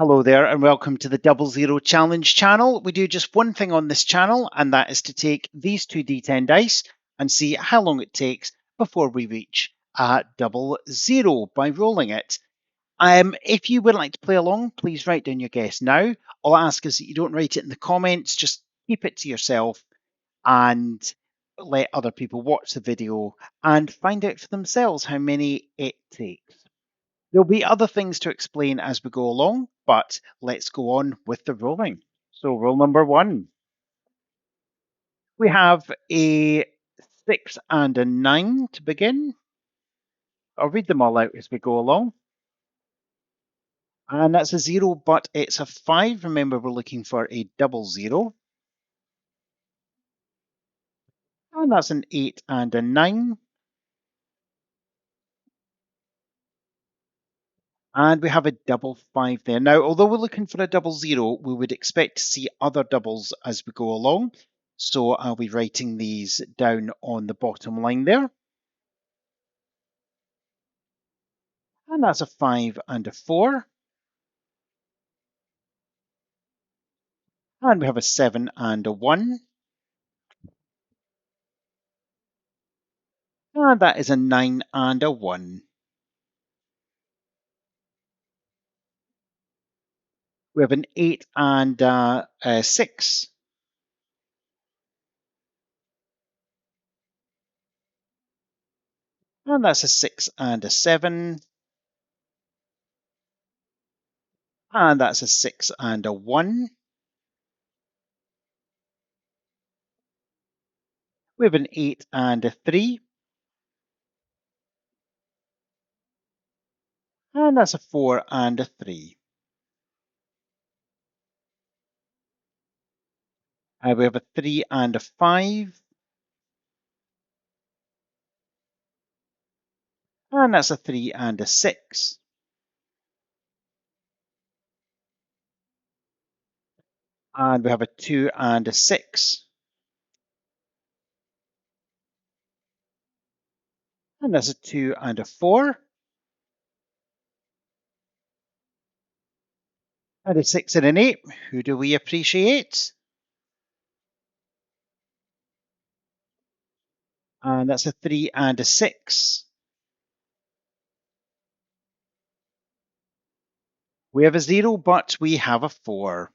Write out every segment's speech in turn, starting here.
Hello there, and welcome to the Double Zero Challenge channel. We do just one thing on this channel, and that is to take these two D10 dice and see how long it takes before we reach a double zero by rolling it. If you would like to play along, please write down your guess now. All I ask is that you don't write it in the comments, just keep it to yourself and let other people watch the video and find out for themselves how many it takes. There'll be other things to explain as we go along, but let's go on with the rolling. So roll number one. We have a 6 and a 9 to begin. I'll read them all out as we go along. And that's a 0, but it's a 5. Remember, we're looking for a double zero. And that's an 8 and a 9. And we have a double 5 there. Now, although we're looking for a double zero, we would expect to see other doubles as we go along. So I'll be writing these down on the bottom line there. And that's a 5 and a 4. And we have a 7 and a 1. And that is a 9 and a 1. We have an 8 and a 6. And that's a 6 and a 7. And that's a 6 and a 1. We have an 8 and a 3. And that's a 4 and a 3. We have a 3 and a 5. And that's a 3 and a 6. And we have a 2 and a 6. And that's a 2 and a 4. And a 6 and an 8. Who do we appreciate? And that's a 3 and a 6. We have a 0, but we have a 4.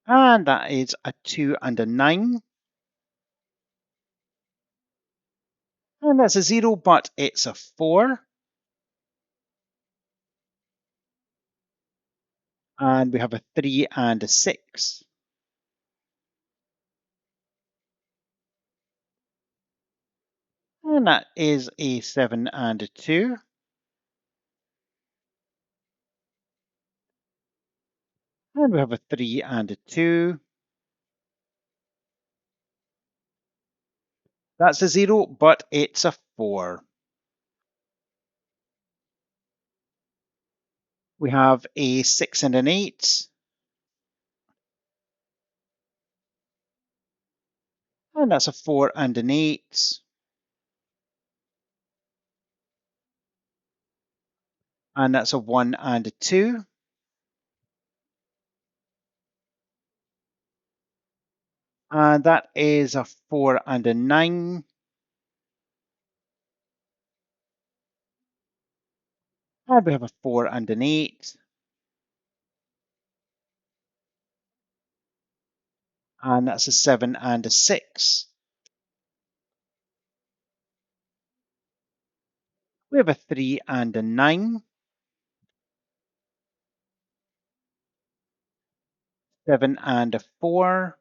And that is a 2 and a 9. And that's a 0, but it's a 4. And we have a 3 and a 6. And that is a 7 and a 2. And we have a 3 and a 2. That's a 0, but it's a 4. We have a 6 and an 8. And that's a 4 and an 8. And that's a 1 and a 2. And that is a 4 and a 9. And we have a 4 and an 8. And that's a 7 and a 6. We have a 3 and a 9. 7 and a 4.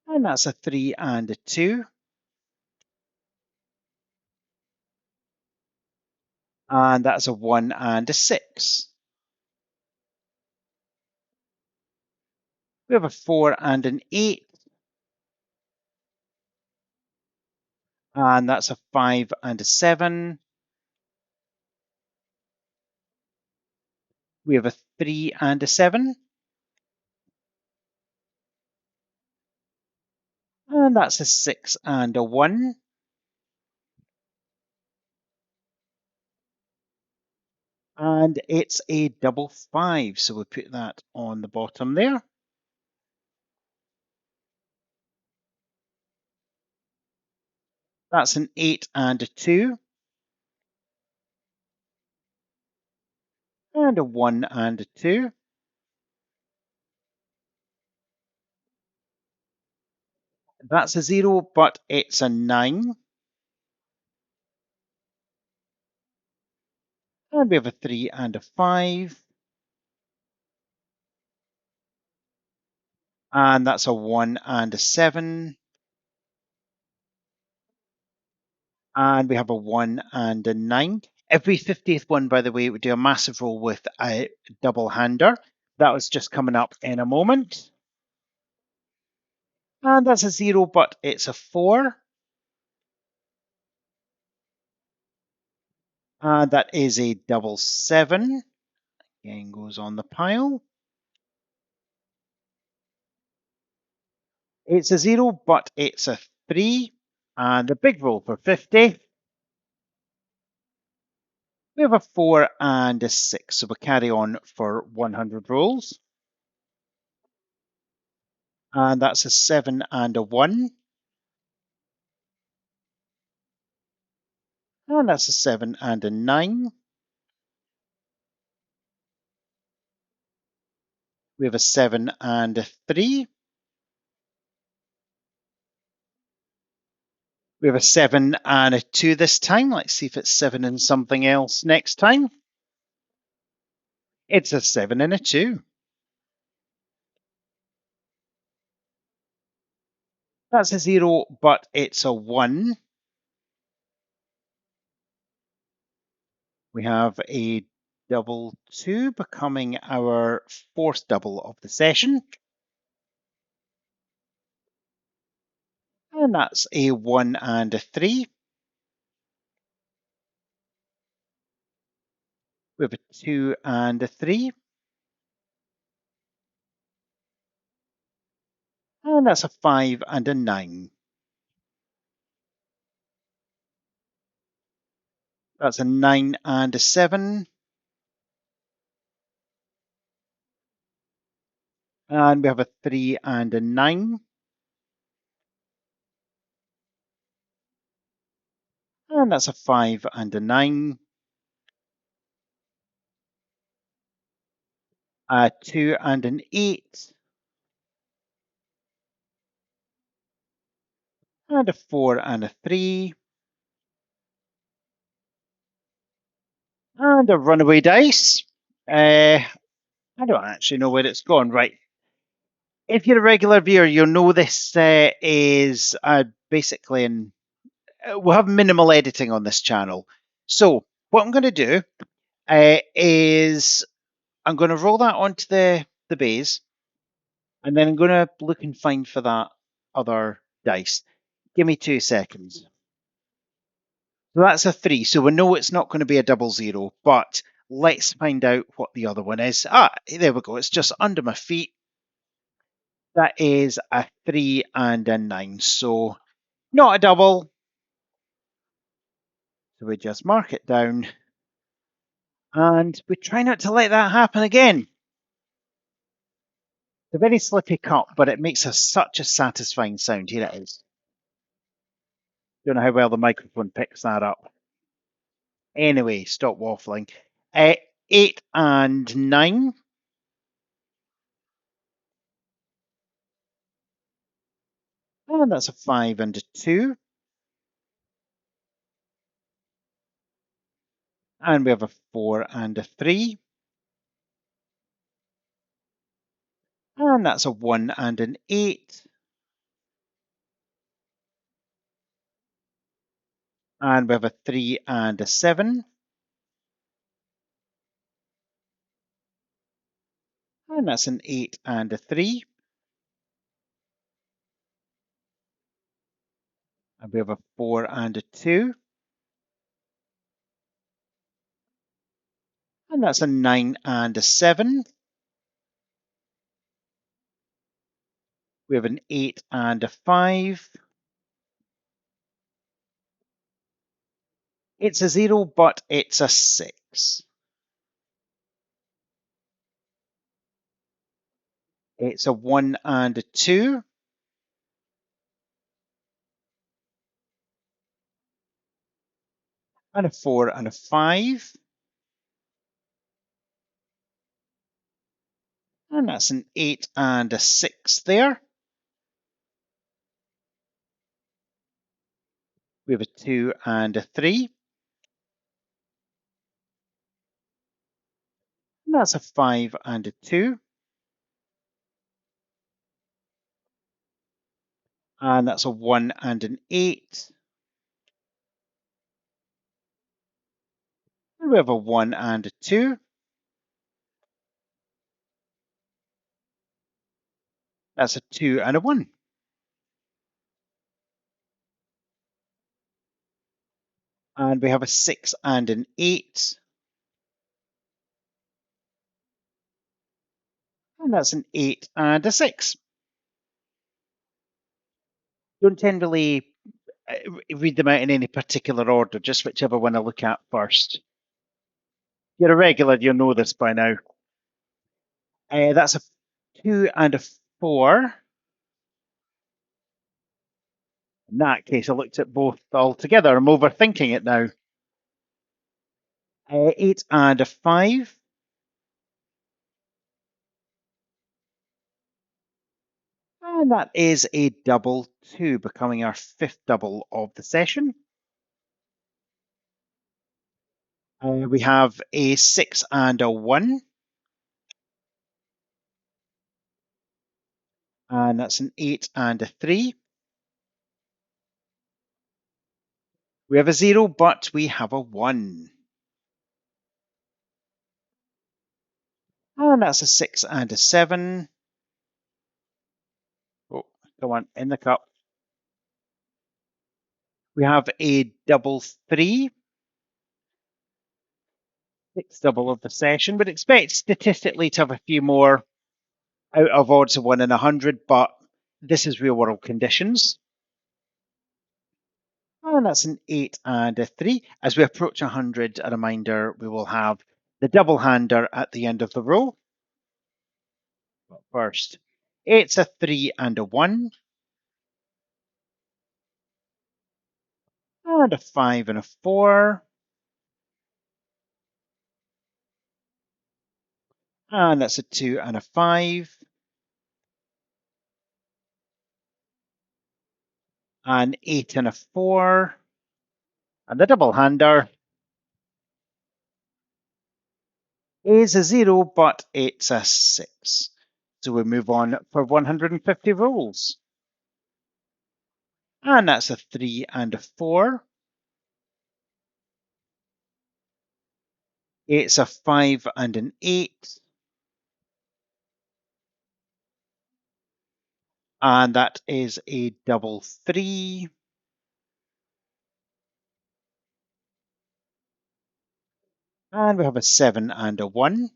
And that's a 3 and a 2. And that's a 1 and a 6. We have a 4 and an 8. And that's a 5 and a 7. We have a 3 and a 7. And that's a 6 and a 1. And it's a double 5, so we put that on the bottom there. That's an 8 and a 2. And a 1 and a 2. That's a 0, but it's a 9. And we have a 3 and a 5. And that's a 1 and a 7. And we have a 1 and a 9. Every 50th one, by the way, would do a massive roll with a double hander. That was just coming up in a moment. And that's a 0, but it's a 4. And that is a double 7. Again, goes on the pile. It's a 0, but it's a 3. And the big roll for 50. We have a 4 and a 6, so we'll carry on for 100 rolls. And that's a 7 and a 1. And that's a 7 and a 9. We have a 7 and a 3. We have a 7 and a 2 this time. Let's see if it's 7 and something else next time. It's a 7 and a 2. That's a 0, but it's a 1. We have a double 2 becoming our fourth double of the session. And that's a 1 and a 3. We have a 2 and a 3. And that's a 5 and a 9. That's a 9 and a 7. And we have a 3 and a 9. And that's a 5 and a 9. A 2 and an 8. And a 4 and a 3. And a runaway dice. I don't actually know where it's gone. Right. If you're a regular viewer, you'll know this is basically we'll have minimal editing on this channel. So what I'm going to do is I'm going to roll that onto the base, and then I'm going to look and find for that other dice. Give me 2 seconds. So that's a 3. So we know it's not going to be a double 0, but let's find out what the other one is. There we go. It's just under my feet. That is a 3 and a 9. So not a double. So we just mark it down. And we try not to let that happen again. It's a very slippy cup, but it makes such a satisfying sound. Here it is. Don't know how well the microphone picks that up. Anyway, stop waffling. 8 and 9. And that's a 5 and a 2. And we have a 4 and a 3. And that's a 1 and an 8. And we have a 3 and a 7. And that's an 8 and a 3. And we have a 4 and a 2. And that's a 9 and a 7. We have an 8 and a 5. It's a 0, but it's a 6. It's a 1 and a 2. And a 4 and a 5. And that's an 8 and a 6 there. We have a 2 and a 3. And that's a 5 and a 2. And that's a 1 and an 8. And we have a 1 and a 2. That's a 2 and a 1. And we have a 6 and an 8. And that's an 8 and a 6. Don't generally read them out in any particular order, just whichever one I look at first. You're a regular, you'll know this by now. That's a 2 and a 4. In that case, I looked at both altogether. I'm overthinking it now. 8 and a 5. And that is a double 2, becoming our 5th double of the session. We have a 6 and a 1. And that's an 8 and a 3. We have a 0, but we have a 1. And that's a 6 and a 7. Oh, come on, in the cup. We have a double 3. 6th double of the session. Would expect statistically to have a few more out of odds of 1 in 100, but this is real world conditions. And that's an 8 and a 3. As we approach 100, a reminder, we will have the double hander at the end of the row. But first, it's a 3 and a 1. And a 5 and a 4. And that's a 2 and a 5. An 8 and a 4. And the double hander is a 0, but it's a 6. So we move on for 150 rolls. And that's a 3 and a 4. It's a 5 and an 8. And that is a double 3. And we have a 7 and a 1.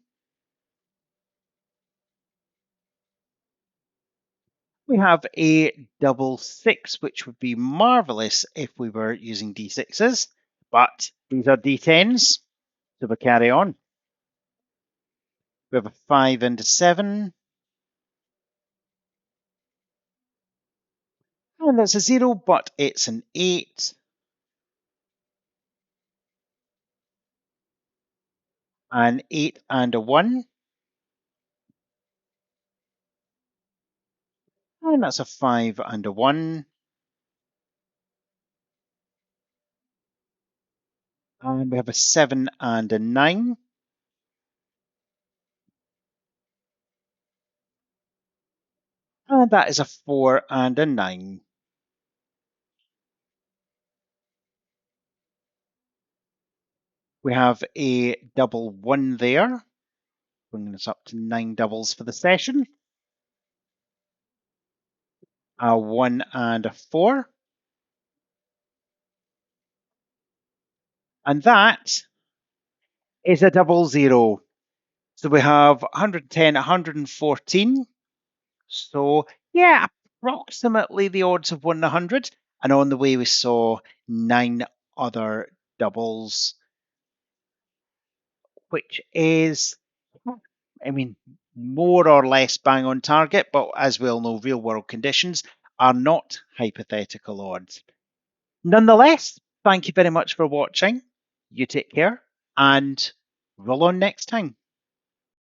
We have a double 6, which would be marvellous if we were using d6s, but these are d10s, so we carry on. We have a 5 and a 7. And that's a 0, but it's an 8. An 8 and a 1. And that's a 5 and a 1. And we have a 7 and a 9. And that is a 4 and a 9. We have a double 1 there, bringing us up to 9 doubles for the session. A 1 and a 4. And that is a double 0. So we have 110, 114. So, yeah, approximately the odds of 1 in 100. And on the way, we saw 9 other doubles, which is, I mean, more or less bang on target, but as we all know, real world conditions are not hypothetical odds. Nonetheless, thank you very much for watching. You take care and roll on next time.